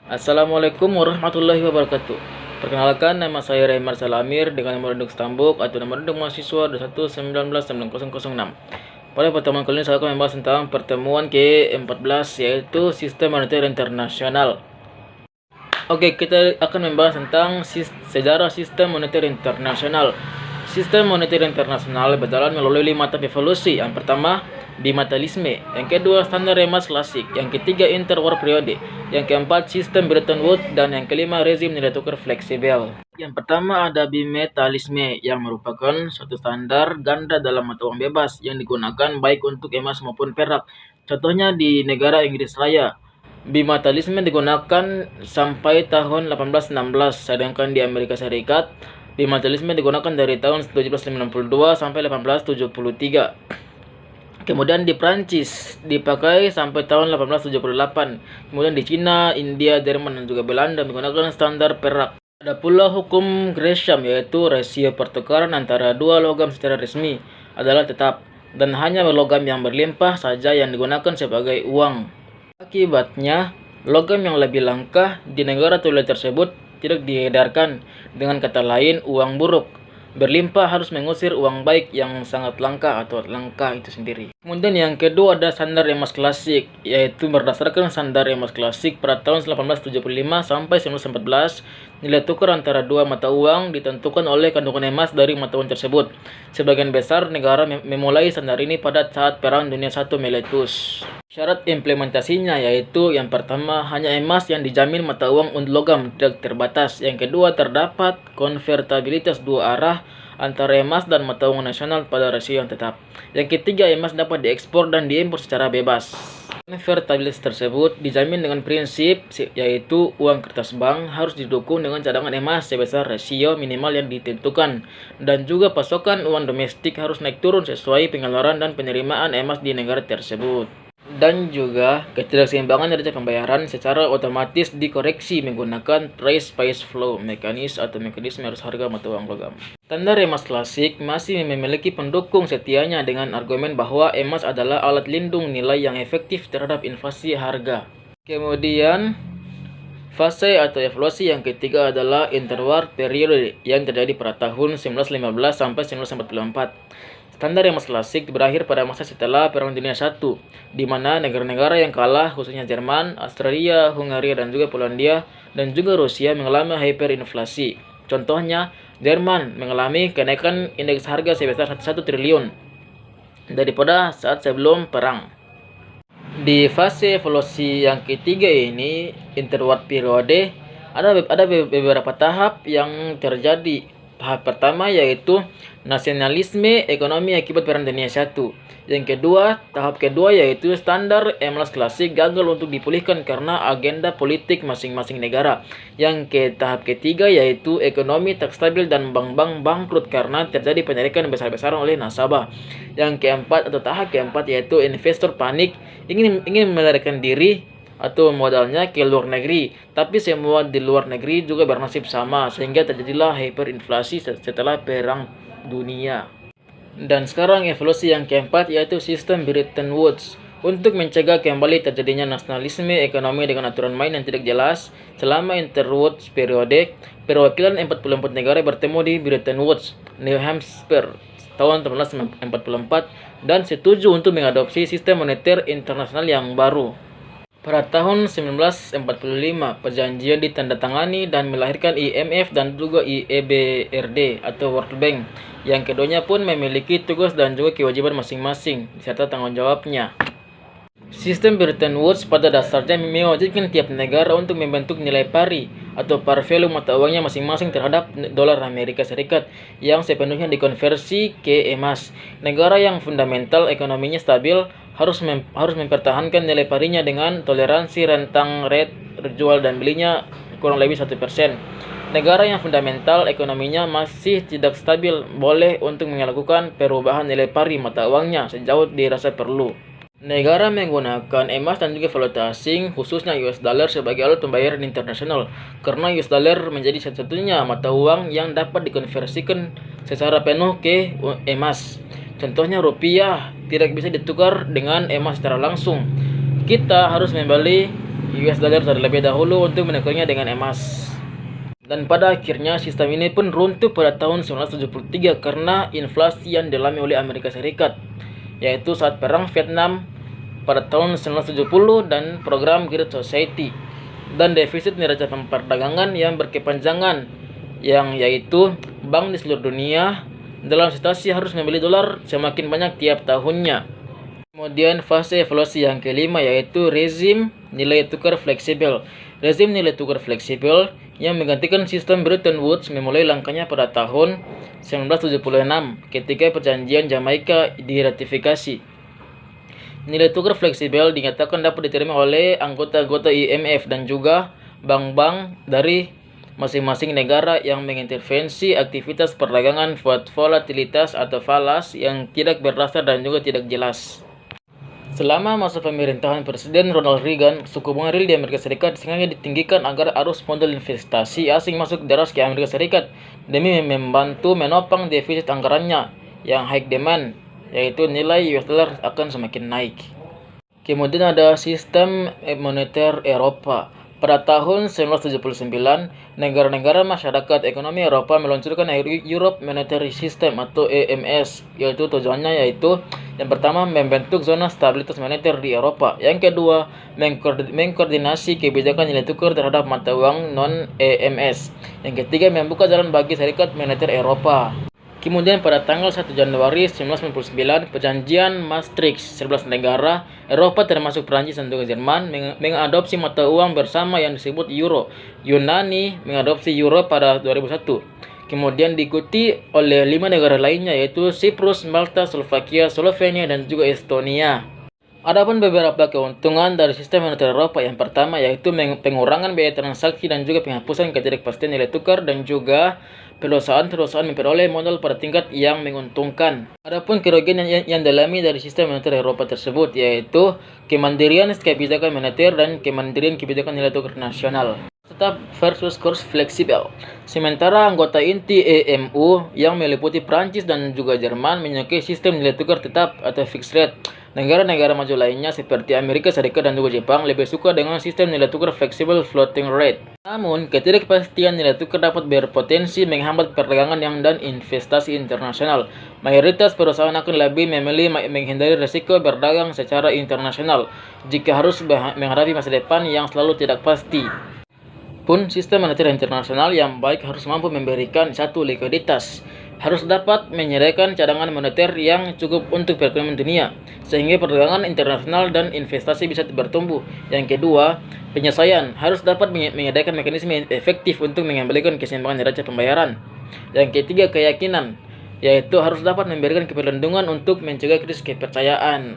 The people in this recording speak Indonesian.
Assalamualaikum warahmatullahi wabarakatuh. Perkenalkan, nama saya Raymar Salamir dengan nomor induk Stambuk atau nomor induk mahasiswa 21199006. Pada pertemuan kali ini saya akan membahas tentang pertemuan ke-14 yaitu Sistem Moneter Internasional. Oke, kita akan membahas tentang sejarah Sistem Moneter Internasional. Sistem moneter internasional berjalan melalui 5 tahap evolusi. Yang pertama, bimetallisme. Yang kedua, standar emas klasik. Yang ketiga, interwar periode. Yang keempat, sistem Bretton Woods. Dan yang kelima, rezim nilai tukar fleksibel. Yang pertama ada bimetallisme, yang merupakan suatu standar ganda dalam mata uang bebas yang digunakan baik untuk emas maupun perak. Contohnya di negara Inggris Raya. Bimetallisme digunakan sampai tahun 1816, sedangkan di Amerika Serikat bimetallisme digunakan dari tahun 1792 sampai 1873. Kemudian di Prancis dipakai sampai tahun 1878. Kemudian di Cina, India, Jerman, dan juga Belanda menggunakan standar perak. Ada pula hukum Gresham, yaitu rasio pertukaran antara dua logam secara resmi adalah tetap, dan hanya logam yang berlimpah saja yang digunakan sebagai uang. Akibatnya, logam yang lebih langka di negara tujuan tersebut tidak diedarkan. Dengan kata lain, uang buruk berlimpah harus mengusir uang baik yang sangat langka atau langka itu sendiri. Kemudian yang kedua ada standar emas klasik, yaitu berdasarkan standar emas klasik pada tahun 1875 sampai 1914, nilai tukar antara dua mata uang ditentukan oleh kandungan emas dari mata uang tersebut. Sebagian besar negara memulai standar ini pada saat Perang Dunia I meletus. Syarat implementasinya yaitu yang pertama, hanya emas yang dijamin mata uang untuk logam tidak terbatas. Yang kedua, terdapat konvertibilitas dua arah antara emas dan mata uang nasional pada rasio yang tetap. Yang ketiga, emas dapat diekspor dan diimpor secara bebas. Konvertibilitas tersebut dijamin dengan prinsip yaitu uang kertas bank harus didukung dengan cadangan emas sebesar rasio minimal yang ditentukan, dan juga pasokan uang domestik harus naik turun sesuai pengeluaran dan penerimaan emas di negara tersebut. Dan juga ketidakseimbangan neraca pembayaran secara otomatis dikoreksi menggunakan trace price flow mekanisme arus harga mata uang logam. Standar emas klasik masih memiliki pendukung setianya dengan argumen bahwa emas adalah alat lindung nilai yang efektif terhadap inflasi harga. Kemudian fase atau evolusi yang ketiga adalah interwar period yang terjadi pada tahun 1915 sampai 1944. Standar emas klasik berakhir pada masa setelah Perang Dunia I, di mana negara-negara yang kalah, khususnya Jerman, Austria, Hungaria, dan juga Polandia, dan juga Rusia mengalami hyperinflasi. Contohnya, Jerman mengalami kenaikan indeks harga sebesar 1 triliun daripada saat sebelum perang. Di fase evolusi yang ketiga ini, interwar periode, ada beberapa tahap yang terjadi. Tahap pertama yaitu nasionalisme ekonomi akibat Perang Dunia I. Tahap kedua yaitu standar emas klasik gagal untuk dipulihkan karena agenda politik masing-masing negara. Tahap ketiga yaitu ekonomi tak stabil dan bank-bank bangkrut karena terjadi penarikan besar-besaran oleh nasabah. Tahap keempat yaitu investor panik ingin melarikan diri atau modalnya ke luar negeri, tapi semua di luar negeri juga bernasib sama, sehingga terjadilah hyperinflasi setelah Perang Dunia. Dan sekarang evolusi yang keempat yaitu sistem Bretton Woods. Untuk mencegah kembali terjadinya nasionalisme ekonomi dengan aturan main yang tidak jelas, selama interwoods periode, perwakilan 44 negara bertemu di Bretton Woods, New Hampshire tahun 1944 dan setuju untuk mengadopsi sistem moneter internasional yang baru. Pada tahun 1945, perjanjian ditandatangani dan melahirkan IMF dan juga IEBRD atau World Bank. Yang keduanya pun memiliki tugas dan juga kewajiban masing-masing, serta tanggung jawabnya. Sistem Bretton Woods pada dasarnya mewajibkan tiap negara untuk membentuk nilai pari atau par value mata uangnya masing-masing terhadap dolar Amerika Serikat yang sepenuhnya dikonversi ke emas. Negara yang fundamental ekonominya stabil harus mempertahankan nilai parinya dengan toleransi rentang rate jual dan belinya kurang lebih 1%. Negara yang fundamental ekonominya masih tidak stabil boleh untuk melakukan perubahan nilai pari mata uangnya sejauh dirasa perlu. Negara menggunakan emas dan juga valuta asing, khususnya US dollar sebagai alat pembayaran internasional, karena US dollar menjadi satu-satunya mata uang yang dapat dikonversikan secara penuh ke emas. Contohnya rupiah tidak bisa ditukar dengan emas secara langsung. Kita harus membeli US dollar terlebih dahulu untuk menukarnya dengan emas. Dan pada akhirnya sistem ini pun runtuh pada tahun 1973 karena inflasi yang dialami oleh Amerika Serikat, yaitu saat perang Vietnam pada tahun 1970 dan program Great Society, dan defisit neraca perdagangan yang berkepanjangan, yang yaitu bank di seluruh dunia dalam situasi harus membeli dolar semakin banyak tiap tahunnya. Kemudian fase evolusi yang kelima yaitu rezim nilai tukar fleksibel. Rezim nilai tukar fleksibel yang menggantikan sistem Bretton Woods memulai langkahnya pada tahun 1976 ketika perjanjian Jamaika diratifikasi. Nilai tukar fleksibel dinyatakan dapat diterima oleh anggota-anggota IMF dan juga bank-bank dari masing-masing negara yang mengintervensi aktivitas perdagangan volatilitas atau falas yang tidak berdasar dan juga tidak jelas. Selama masa pemerintahan Presiden Ronald Reagan, suku bunga real di Amerika Serikat sengaja ditinggikan agar arus modal investasi asing masuk deras ke Amerika Serikat demi membantu menopang defisit anggarannya yang high demand, yaitu nilai US dollar akan semakin naik. Kemudian ada sistem moneter Eropa. Pada tahun 1979, negara-negara masyarakat ekonomi Eropa meluncurkan Europe Monetary System atau EMS, yaitu tujuannya yaitu yang pertama membentuk zona stabilitas moneter di Eropa, yang kedua mengkoordinasi kebijakan nilai tukar terhadap mata uang non-EMS, yang ketiga membuka jalan bagi serikat moneter Eropa. Kemudian pada tanggal 1 Januari 1999, perjanjian Maastricht 11 negara Eropa termasuk Prancis dan juga Jerman mengadopsi mata uang bersama yang disebut euro. Yunani mengadopsi euro pada 2001. Kemudian diikuti oleh 5 negara lainnya yaitu Siprus, Malta, Slovakia, Slovenia dan juga Estonia. Adapun beberapa keuntungan dari sistem moneter Eropa, yang pertama yaitu pengurangan biaya transaksi dan juga penghapusan ketidakpastian nilai tukar, dan juga perusahaan-perusahaan memperoleh modal pada tingkat yang menguntungkan. Adapun kerugian yang dialami dari sistem moneter Eropa tersebut yaitu kemandirian kebijakan moneter dan kemandirian kebijakan nilai tukar nasional. Tetap versus kurs fleksibel. Sementara anggota inti EMU yang meliputi Prancis dan juga Jerman menyukai sistem nilai tukar tetap atau fixed rate. Negara-negara maju lainnya seperti Amerika Serikat dan juga Jepang lebih suka dengan sistem nilai tukar fleksibel floating rate. Namun, ketidakpastian nilai tukar dapat berpotensi menghambat perdagangan dan investasi internasional. Mayoritas perusahaan akan lebih memilih menghindari risiko berdagang secara internasional jika harus menghadapi masa depan yang selalu tidak pasti. Pun sistem moneter internasional yang baik harus mampu memberikan satu likuiditas, harus dapat menyediakan cadangan moneter yang cukup untuk perekonomian dunia sehingga perdagangan internasional dan investasi bisa bertumbuh. Yang kedua, penyelesaian harus dapat menyediakan mekanisme efektif untuk mengembalikan keseimbangan neraca pembayaran. Yang ketiga, keyakinan, yaitu harus dapat memberikan perlindungan untuk mencegah krisis kepercayaan.